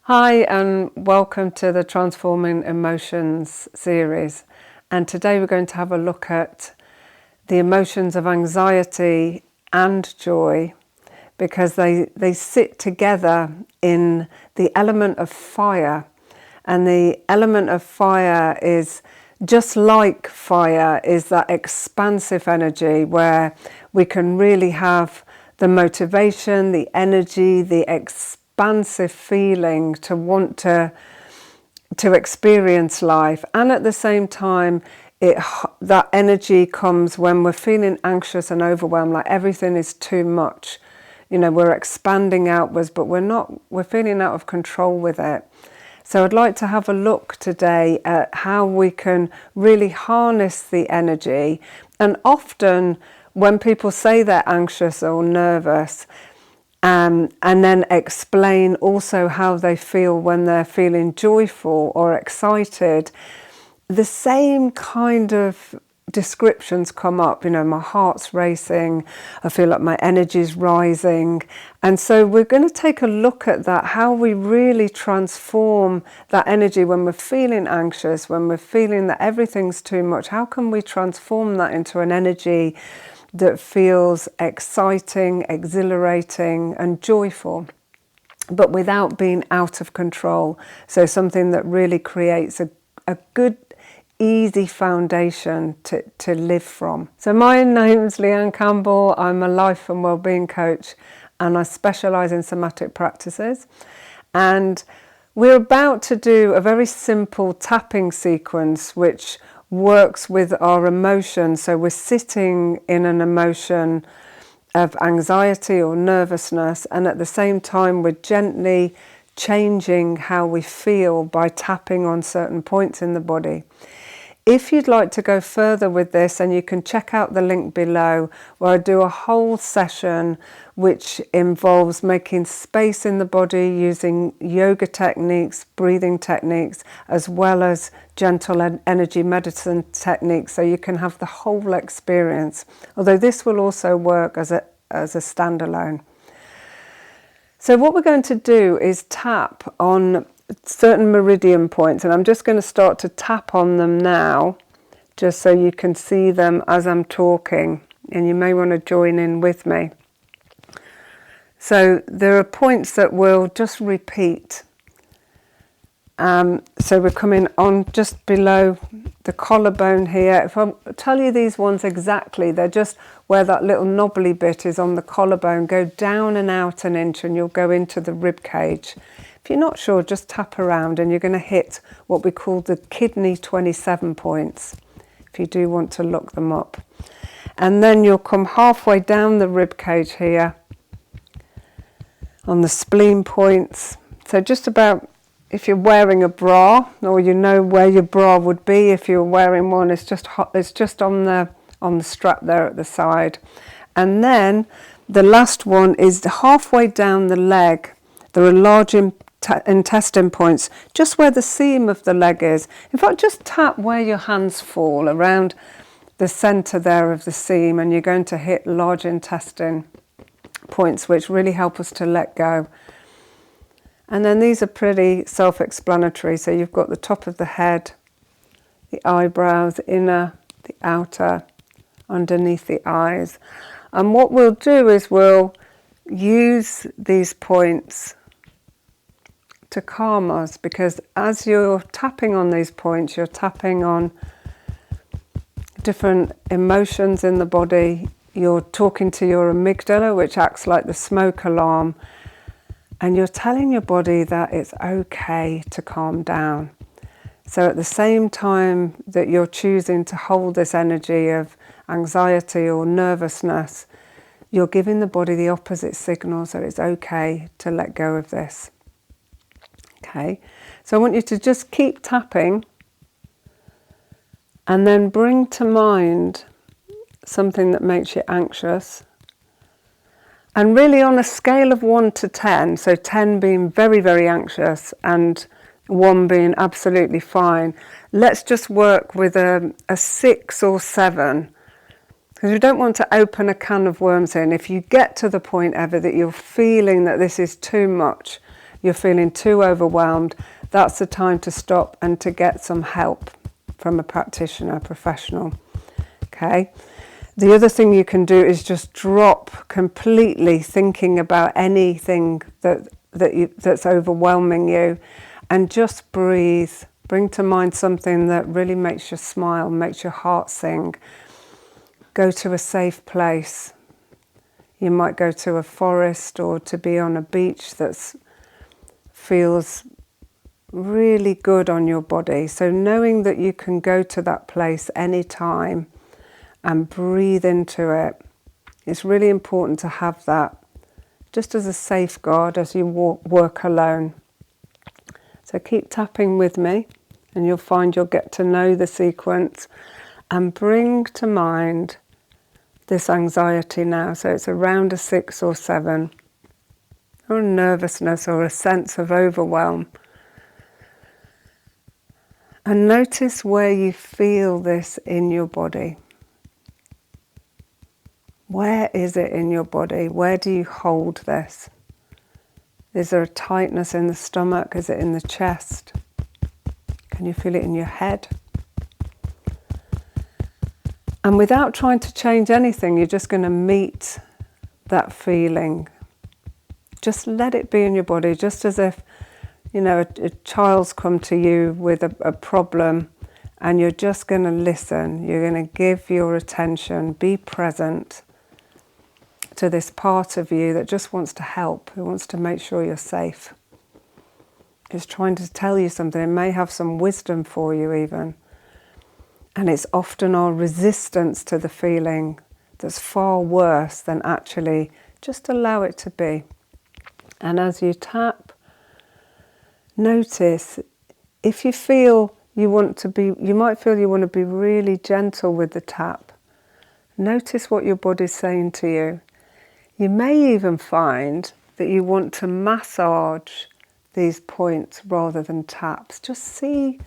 Hi and welcome to the Transforming Emotions series, and today we're going to have a look at the emotions of anxiety and joy because they sit together in the element of fire, and the element of fire is just like fire is that expansive energy where we can really have the motivation, the energy, the expansive feeling to want to experience life. And at the same time, that energy comes when we're feeling anxious and overwhelmed, like everything is too much. You know, we're expanding outwards, but we're feeling out of control with it. So I'd like to have a look today at how we can really harness the energy. And often when people say they're anxious or nervous, and then explain also how they feel when they're feeling joyful or excited, the same kind of descriptions come up. You know, my heart's racing, I feel like my energy's rising. And so we're going to take a look at that, how we really transform that energy when we're feeling anxious, when we're feeling that everything's too much. How can we transform that into an energy that feels exciting, exhilarating and joyful, but without being out of control? So something that really creates a good, easy foundation to live from. So my name's Leanne Campbell. I'm a life and wellbeing coach, and I specialise in somatic practices. And we're about to do a very simple tapping sequence which works with our emotions. So we're sitting in an emotion of anxiety or nervousness, and at the same time we're gently changing how we feel by tapping on certain points in the body. If you'd like to go further with this, and you can check out the link below where I do a whole session which involves making space in the body using yoga techniques, breathing techniques, as well as gentle energy medicine techniques, so you can have the whole experience. Although this will also work as a standalone. So what we're going to do is tap on certain meridian points, and I'm just going to start to tap on them now, just so you can see them as I'm talking, and you may want to join in with me. So there are points that will just repeat. So we're coming on just below the collarbone here. If I tell you these ones exactly, they're just where that little knobbly bit is on the collarbone. Go down and out an inch and you'll go into the rib cage. If you're not sure, just tap around and you're going to hit what we call the kidney 27 points, if you do want to look them up. And then you'll come halfway down the rib cage here on the spleen points. So just about, if you're wearing a bra, or you know where your bra would be if you're wearing one, it's just on the strap there at the side. And then the last one is halfway down the leg. There are large intestine points just where the seam of the leg is. In fact, just tap where your hands fall around the center there of the seam, and you're going to hit large intestine points, which really help us to let go. And then these are pretty self-explanatory. So you've got the top of the head, the eyebrows, the inner, the outer, underneath the eyes. And what we'll do is we'll use these points to calm us, because as you're tapping on these points, you're tapping on different emotions in the body. You're talking to your amygdala, which acts like the smoke alarm, and you're telling your body that it's okay to calm down. So at the same time that you're choosing to hold this energy of anxiety or nervousness, you're giving the body the opposite signal, so it's okay to let go of this. Okay, so I want you to just keep tapping and then bring to mind something that makes you anxious. And really on a scale of 1 to 10, so 10 being very, very anxious and 1 being absolutely fine, let's just work with a 6 or 7. Because we don't want to open a can of worms here. And if you get to the point ever that you're feeling that this is too much, you're feeling too overwhelmed, that's the time to stop and to get some help from a practitioner, a professional. Okay. The other thing you can do is just drop completely thinking about anything that's overwhelming you, and just breathe. Bring to mind something that really makes you smile, makes your heart sing. Go to a safe place. You might go to a forest or to be on a beach that feels really good on your body. So knowing that you can go to that place anytime and breathe into it, it's really important to have that just as a safeguard as you work alone. So keep tapping with me and you'll find you'll get to know the sequence, and bring to mind this anxiety now. So it's around a 6 or 7, or a nervousness or a sense of overwhelm. And notice where you feel this in your body. Where is it in your body? Where do you hold this? Is there a tightness in the stomach? Is it in the chest? Can you feel it in your head? And without trying to change anything, you're just going to meet that feeling. Just let it be in your body, just as if, you know, a child's come to you with a problem, and you're just going to listen. You're going to give your attention, be present to this part of you that just wants to help, who wants to make sure you're safe. It's trying to tell you something. It may have some wisdom for you even. And it's often our resistance to the feeling that's far worse than actually just allow it to be. And as you tap, notice if you feel you want to be, you might feel you want to be really gentle with the tap. Notice what your body's saying to you. You may even find that you want to massage these points rather than taps. Just see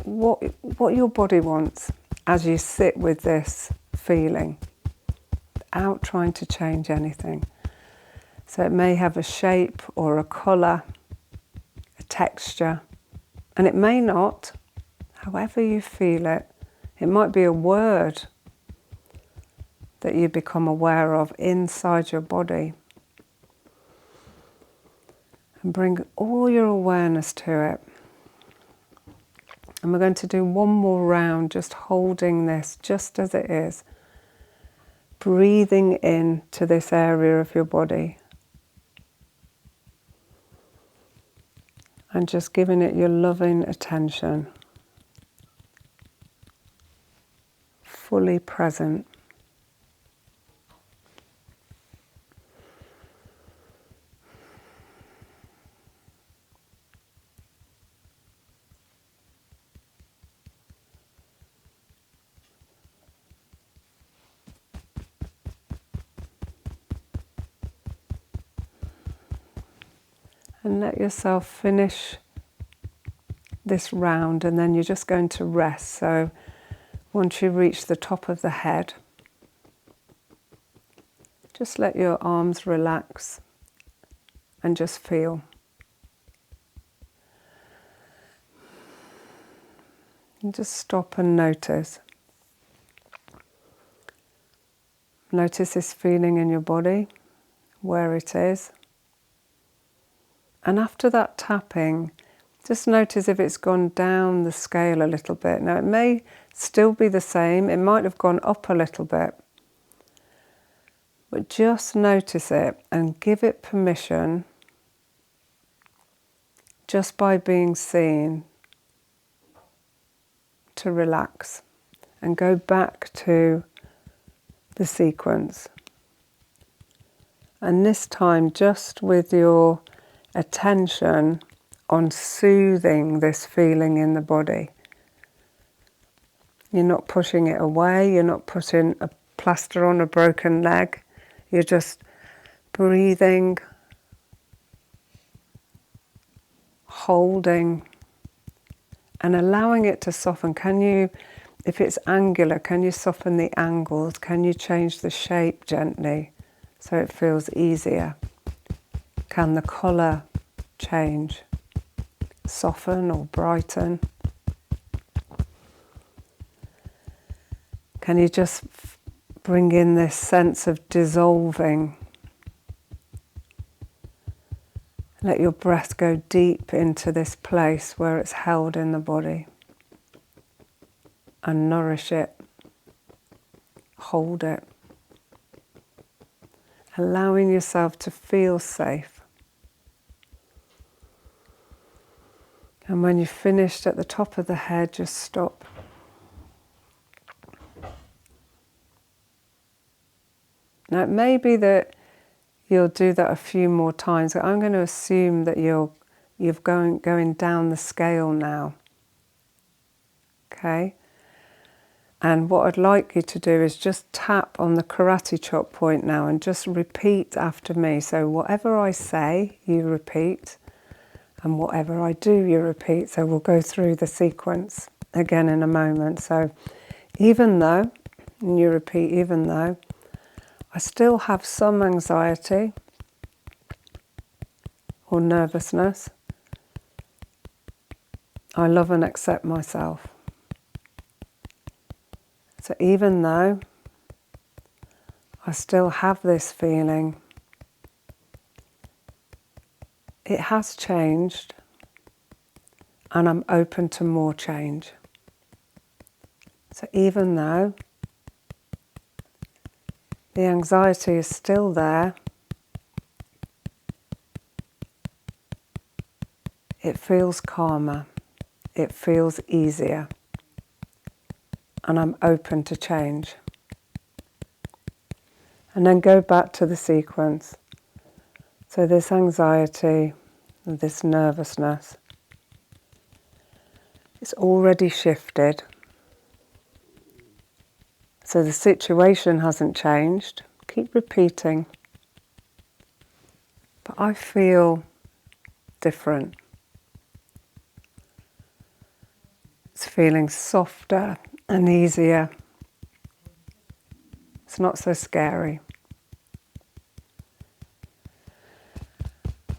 what your body wants as you sit with this feeling, without trying to change anything. So it may have a shape or a colour, a texture, and it may not. However you feel it, it might be a word that you become aware of inside your body. And bring all your awareness to it. And we're going to do one more round, just holding this just as it is. Breathing in to this area of your body. And just giving it your loving attention. Fully present. And let yourself finish this round, and then you're just going to rest. So once you reach the top of the head, just let your arms relax and just feel. And just stop and notice. Notice this feeling in your body, where it is. And after that tapping, just notice if it's gone down the scale a little bit. Now it may still be the same, it might have gone up a little bit. But just notice it and give it permission, just by being seen, to relax and go back to the sequence. And this time just with your attention on soothing this feeling in the body. You're not pushing it away, you're not putting a plaster on a broken leg, you're just breathing, holding, and allowing it to soften. Can you, if it's angular, can you soften the angles? Can you change the shape gently so it feels easier? Can the colour change, soften or brighten. Can you just bring in this sense of dissolving? Let your breath go deep into this place where it's held in the body and nourish it, hold it, allowing yourself to feel safe. And when you've finished at the top of the head, just stop. Now it may be that you'll do that a few more times. I'm going to assume that you're going down the scale now. Okay? And what I'd like you to do is just tap on the karate chop point now and just repeat after me. So whatever I say, you repeat. And whatever I do, you repeat. So we'll go through the sequence again in a moment. So even though, and you repeat, even though, I still have some anxiety or nervousness, I love and accept myself. So even though I still have this feeling, it has changed and I'm open to more change. So even though the anxiety is still there, it feels calmer, it feels easier, and I'm open to change. And then go back to the sequence. So this anxiety, this nervousness, it's already shifted. So the situation hasn't changed. Keep repeating. But I feel different. It's feeling softer and easier. It's not so scary.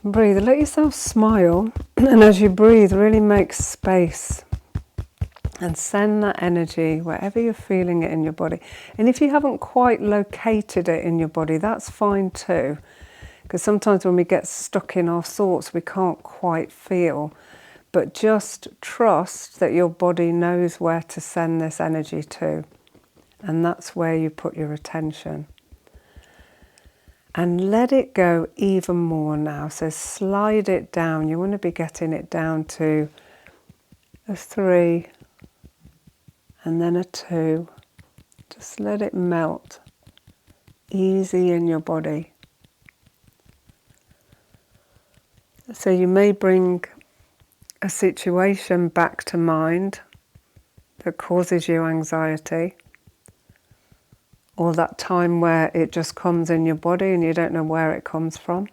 Breathe. Let yourself smile. And as you breathe, really make space. And send that energy wherever you're feeling it in your body. And if you haven't quite located it in your body, that's fine too. Because sometimes when we get stuck in our thoughts, we can't quite feel. But just trust that your body knows where to send this energy to. And that's where you put your attention. And let it go even more now. So slide it down. You want to be getting it down to a 3 and then a 2. Just let it melt. Easy in your body. So you may bring a situation back to mind that causes you anxiety, or that time where it just comes in your body and you don't know where it comes from.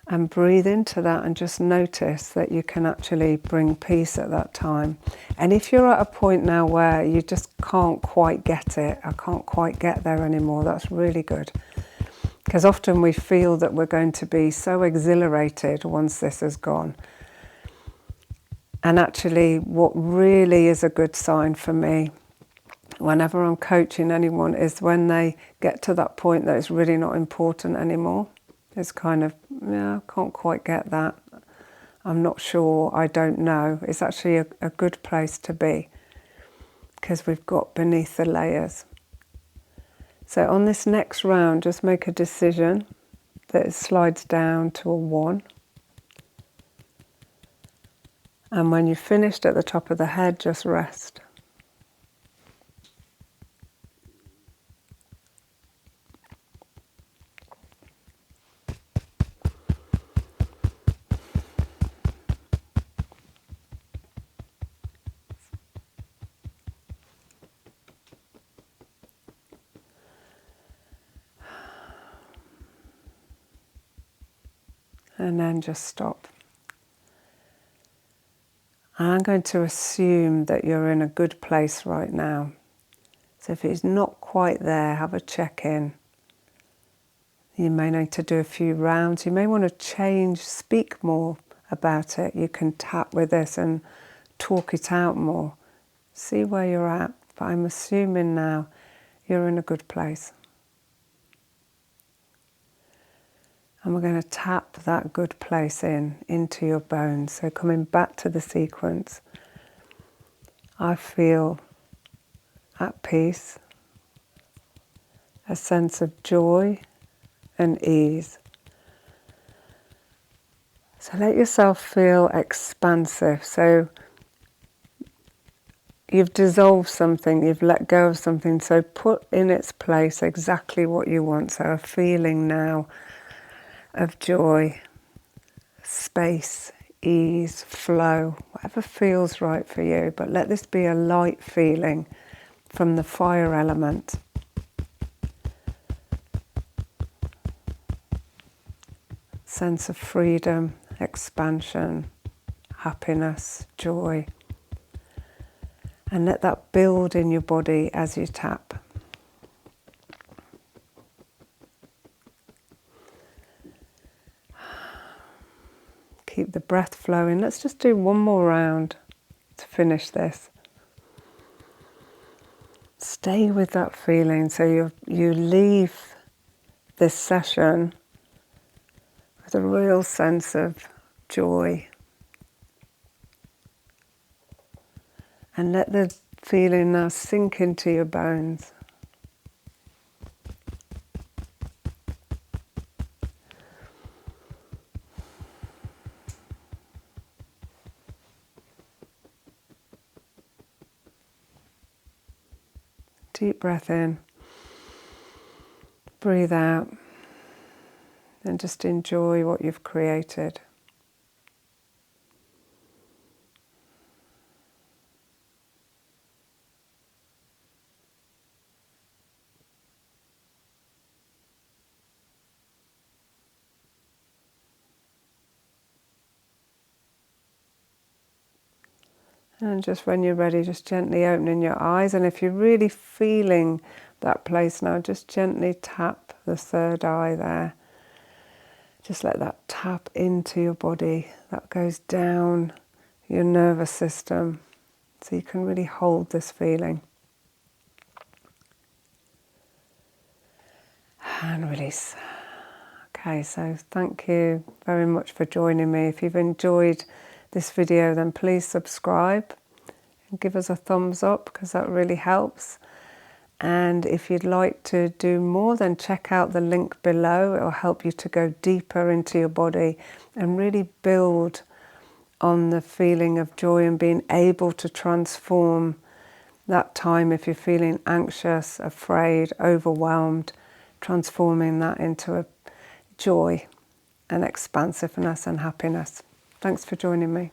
And breathe into that and just notice that you can actually bring peace at that time. And if you're at a point now where you just can't quite get it, I can't quite get there anymore, that's really good. Because often we feel that we're going to be so exhilarated once this is gone. And actually, what really is a good sign for me, whenever I'm coaching anyone, is when they get to that point that it's really not important anymore. It's kind of, yeah, I can't quite get that. I'm not sure, I don't know. It's actually a good place to be because we've got beneath the layers. So on this next round, just make a decision that it slides down to a 1. And when you've finished at the top of the head, just rest. And then just stop. I'm going to assume that you're in a good place right now. So if it's not quite there, have a check-in. You may need to do a few rounds. You may want to speak more about it. You can tap with this and talk it out more. See where you're at. But I'm assuming now you're in a good place. And we're going to tap that good place into your bones. So coming back to the sequence, I feel at peace, a sense of joy and ease. So let yourself feel expansive. So you've dissolved something, you've let go of something, so put in its place exactly what you want. So a feeling now of joy, space, ease, flow, whatever feels right for you. But let this be a light feeling from the fire element. Sense of freedom, expansion, happiness, joy. And let that build in your body as you tap. Keep the breath flowing. Let's just do one more round to finish this. Stay with that feeling. So you leave this session with a real sense of joy. And let the feeling now sink into your bones. Deep breath in, breathe out, and just enjoy what you've created. And just when you're ready, just gently opening your eyes. And if you're really feeling that place now, just gently tap the third eye there. Just let that tap into your body. That goes down your nervous system. So you can really hold this feeling. And release. Okay, so thank you very much for joining me. If you've enjoyed this video, then please subscribe and give us a thumbs up, because that really helps. And if you'd like to do more, then check out the link below. It will help you to go deeper into your body and really build on the feeling of joy and being able to transform that time if you're feeling anxious, afraid, overwhelmed, transforming that into a joy and expansiveness and happiness. Thanks for joining me.